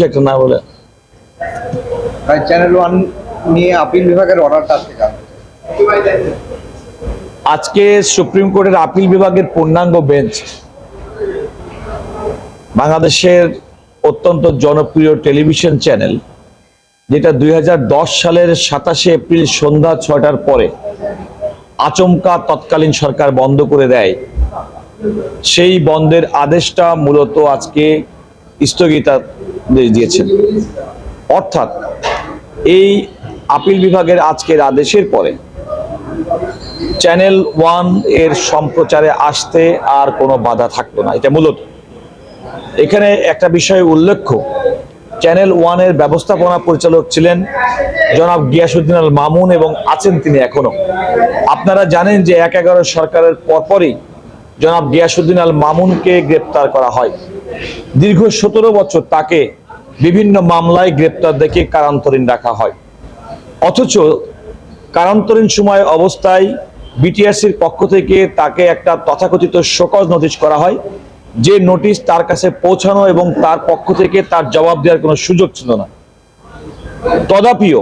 একটা না বলে চ্যানেল ওয়ান নিয়ে আপিল বিভাগের অর্ডারটা আজকে সুপ্রিম কোর্টের আপিল বিভাগের পূর্ণাঙ্গ বেঞ্চ বাংলাদেশের অত্যন্ত জনপ্রিয় টেলিভিশন চ্যানেল, যেটা 2010 সালের 27শে এপ্রিল সন্ধ্যা 6টার পরে আচমকা তৎকালীন সরকার বন্ধ করে দেয়, সেই বন্ধের আদেশটা মূলত আজকে স্থগিতাদেশ দিয়েছেন। অর্থাৎ এই আপিল বিভাগের আজকের আদেশের পরে চ্যানেল ওয়ান এর সম্প্রচারে আসতে আর কোনো বাধা থাকতো না। এটা মূলত এখানে একটা বিষয় উল্লেখ্য, চ্যানেল ওয়ানের ব্যবস্থাপনা পরিচালক ছিলেন জনাব গিয়াসউদ্দিন আল মামুন এবং আছেন তিনি এখনো। আপনারা জানেন যে 1/11 সরকারের পরপরই জনাব গিয়াসউদ্দিন আল মামুনকে গ্রেপ্তার করা হয়। দীর্ঘ 17 বছর তাকে বিভিন্ন মামলায় গ্রেপ্তার দেখে কারান্তরীণ রাখা হয়। অথচ কারান্তরীণ সময় অবস্থায় বিটিআরসির পক্ষ থেকে তাকে একটা তথাকথিত শোকজ নোটিশ করা হয়, যে নোটিশ তার কাছে পৌঁছানো এবং তার পক্ষ থেকে তার জবাব দেওয়ার কোনো সুযোগ ছিল না। তদাপিও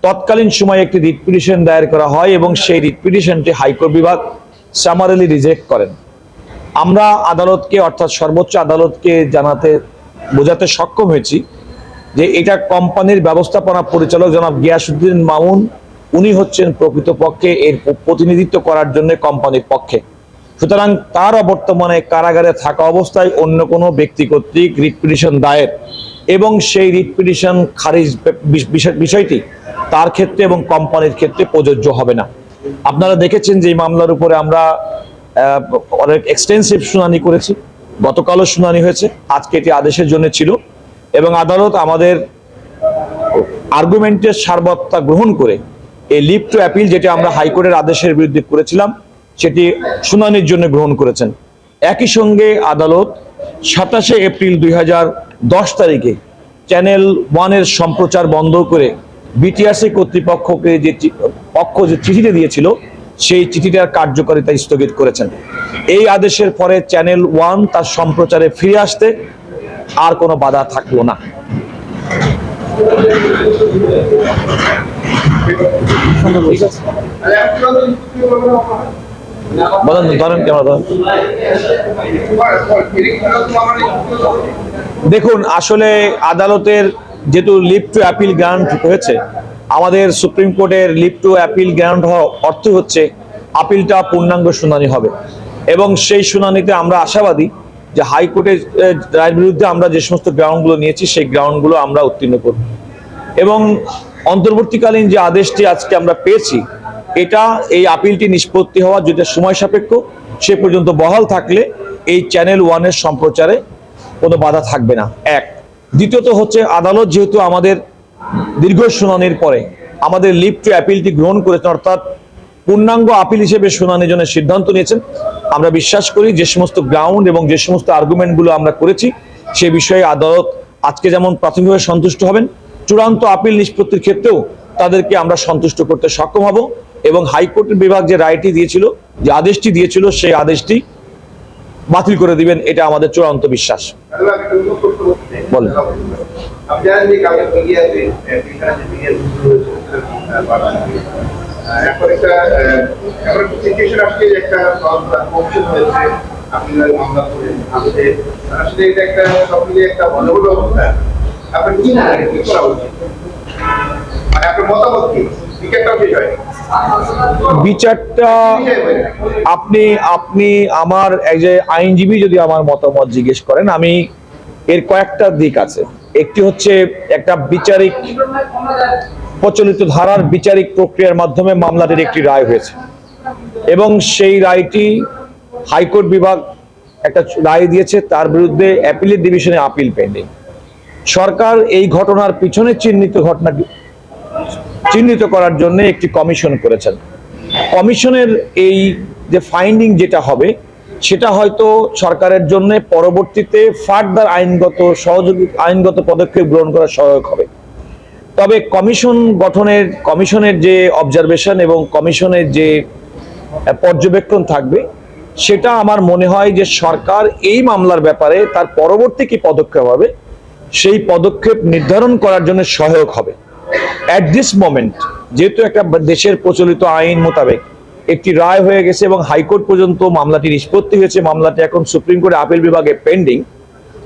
তৎকালীন সময়ে একটি রিট পিটিশন দায়ের করা হয় এবং সেই রিট পিটিশনটি হাইকোর্ট বিভাগ সামারিলি রিজেক্ট করেন। আমরা আদালতকে অর্থাৎ সর্বোচ্চ আদালতকে বোঝাতে সক্ষম হয়েছি যে এটা কোম্পানির ব্যবস্থাপনা পরিচালক জনাব গিয়াসউদ্দিন মামুন, উনি হচ্ছেন প্রকৃতপক্ষে এর প্রতিনিধিত্ব করার জন্য কোম্পানির পক্ষে। সুতরাং তার বর্তমানে কারাগারে থাকা অবস্থায় অন্য কোনো ব্যক্তি কর্তৃক রিট পিটিশন দায়ের এবং সেই রিট পিটিশন খারিজ বিষয়টি তার ক্ষেত্রে এবং কোম্পানির ক্ষেত্রে প্রযোজ্য হবে না। আপনারা দেখেছেন যে এই মামলার উপরে আমরা অনেক এক্সটেন্সিভ শুনানি করেছি, গতকালও শুনানি হয়েছে, আজকে এটি আদেশের জন্য ছিল এবং আদালত আমাদের আর্গুমেন্টের সারবত্তা গ্রহণ করে এই লিভ টু অ্যাপিল, যেটা আমরা হাইকোর্টের আদেশের বিরুদ্ধে করেছিলাম, সেটি শুনানির জন্য গ্রহণ করেছেন। একই সঙ্গে আদালত 27শে এপ্রিল 2010 তারিখে চ্যানেল ওয়ানের সম্প্রচার বন্ধ করে বিটিআরসি কর্তৃপক্ষকে যে চিঠিটা দিয়েছিল সেই চিঠিটার কার্যকারিতা স্থগিত করেছেন। এই আদেশের পরে চ্যানেল ওয়ান তার সম্প্রচারে ফিরে আসতে আর কোনো বাধা থাকলো না। দেখুন, আসলে আদালতের যেহেতু লিভ টু অ্যাপিল গ্রান্ট হয়েছে, আমাদের সুপ্রিম কোর্টের লিভ টু অ্যাপিল গ্রান্ট হওয়ার অর্থ হচ্ছে আপিলটা পূর্ণাঙ্গ শুনানি হবে এবং সেই শুনানিতে আমরা আশাবাদী যে হাইকোর্টের রায়ের বিরুদ্ধে আমরা যে সমস্ত গ্রাউন্ডগুলো নিয়েছি সেই গ্রাউন্ডগুলো আমরা উত্তীর্ণ করব এবং অন্তর্বর্তীকালীন যে আদেশটি আজকে আমরা পেয়েছি, এটা এই আপিলটি নিষ্পত্তি হওয়ার যেটা সময় সাপেক্ষ, সে পর্যন্ত বহাল থাকলে এই চ্যানেল ওয়ানের সম্প্রচারে কোনো বাধা থাকবে না। এক, দ্বিতীয়ত হচ্ছে আদালত যেহেতু আমাদের দীর্ঘ শুনানির পরে আমাদের লিভ টু অ্যাপিলটি গ্রহণ করেছেন, অর্থাৎ পূর্ণাঙ্গ আপিল হিসেবে শুনানির জন্য সিদ্ধান্ত নিয়েছেন, আমরা বিশ্বাস করি যে সমস্ত গ্রাউন্ড এবং যে সমস্ত আর্গুমেন্টগুলো আমরা করেছি সে বিষয়ে আদালত আজকে যেমন প্রাথমিকভাবে সন্তুষ্ট হবেন, চূড়ান্ত আপিল নিষ্পত্তির ক্ষেত্রেও তাদেরকে আমরা সন্তুষ্ট করতে সক্ষম হব এবং হাইকোর্টের বিভাগ যে রায়টি দিয়েছিল, যে আদেশটি দিয়েছিল, সেই আদেশটি বাতিল করে দিবেন, এটা আমাদের চূড়ান্ত বিশ্বাস। বলেন। বিচারটা আপনি আমার এই যে আইনজীবী যদি আমার মতামত জিজ্ঞেস করেন, আমি এর কয়েকটা দিক আছে। একটি হচ্ছে একটা বিচারিক প্রচলিত ধারার বিচারিক প্রক্রিয়ার মাধ্যমে মামলাটির একটি রায় হয়েছে এবং সেই রায়টি হাইকোর্ট বিভাগ একটা রায় দিয়েছে, তার বিরুদ্ধে অ্যাপিলেট ডিভিশনে আপিল পেন্ডিং। সরকার এই ঘটনার পিছনে চিহ্নিত করার জন্য একটি কমিশন করেছেন। কমিশনের এই যে ফাইন্ডিং যেটা হবে, সেটা হয়তো সরকারের জন্য পরবর্তীতে ফার্দার আইনগত পদক্ষেপ গ্রহণ করা সহায়ক হবে। তবে কমিশনের যে অবজারভেশন এবং কমিশনের যে পর্যবেক্ষণ থাকবে, সেটা আমার মনে হয় যে সরকার এই মামলার ব্যাপারে তার পরবর্তী কি পদক্ষেপ হবে সেই পদক্ষেপ নির্ধারণ করার জন্য সহায়ক হবে। অ্যাট দিস মোমেন্ট যেহেতু একটা দেশের প্রচলিত আইন মোতাবেক একটি রায় হয়ে গেছে এবং হাইকোর্ট পর্যন্ত মামলাটি নিষ্পত্তি হয়েছে, মামলাটি এখন সুপ্রিম কোর্টে আপিল বিভাগে পেন্ডিং,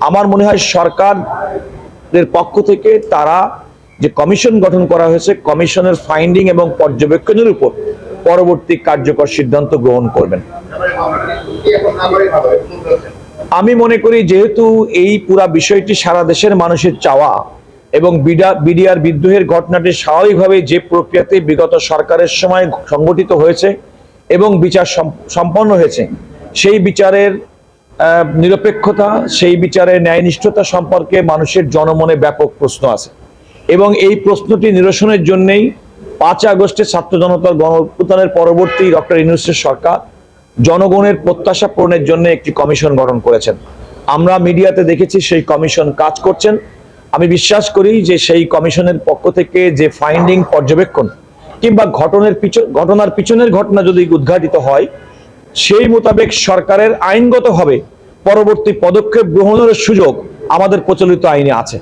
আমার মনে হয় সরকারের পক্ষ থেকে তারা যে কমিশন গঠন করা হয়েছে, কমিশনের ফাইন্ডিং এবং পর্যবেক্ষণের উপর পরবর্তী কার্যকর সিদ্ধান্ত গ্রহণ করবেন। আমি মনে করি যেহেতু এই পুরা বিষয়টি সারা দেশের মানুষের চাওয়া এবং বিডিআর বিদ্রোহের ঘটনাটি স্বাভাবিকভাবে যে প্রক্রিয়াতে বিগত সরকারের সময় সংগঠিত হয়েছে এবং বিচার সম্পন্ন হয়েছে, সেই বিচারের নিরপেক্ষতা, সেই বিচারের ন্যায়নিষ্ঠতা সম্পর্কে মানুষের জনমনে ব্যাপক প্রশ্ন আছে এবং এই প্রশ্নটি নিরসনের জন্যই 5 আগস্টে ছাত্র জনতার গণ অভ্যুত্থানের পরবর্তী ডক্টর ইউনূসের সরকার জনগণের প্রত্যাশা পূরণের জন্য একটি কমিশন গঠন করেছেন। আমরা মিডিয়াতে দেখেছি সেই কমিশন কাজ করছেন। আমি বিশ্বাস করি যে সেই কমিশনের পক্ষ থেকে যে ফাইন্ডিং, পর্যবেক্ষণ কিংবা ঘটনার পিছনের ঘটনা যদি উদ্ঘাটিত হয়, সেই মোতাবেক সরকারের আইনগতভাবে পরবর্তী পদক্ষেপ গ্রহণের সুযোগ আমাদের প্রচলিত আইনে আছে।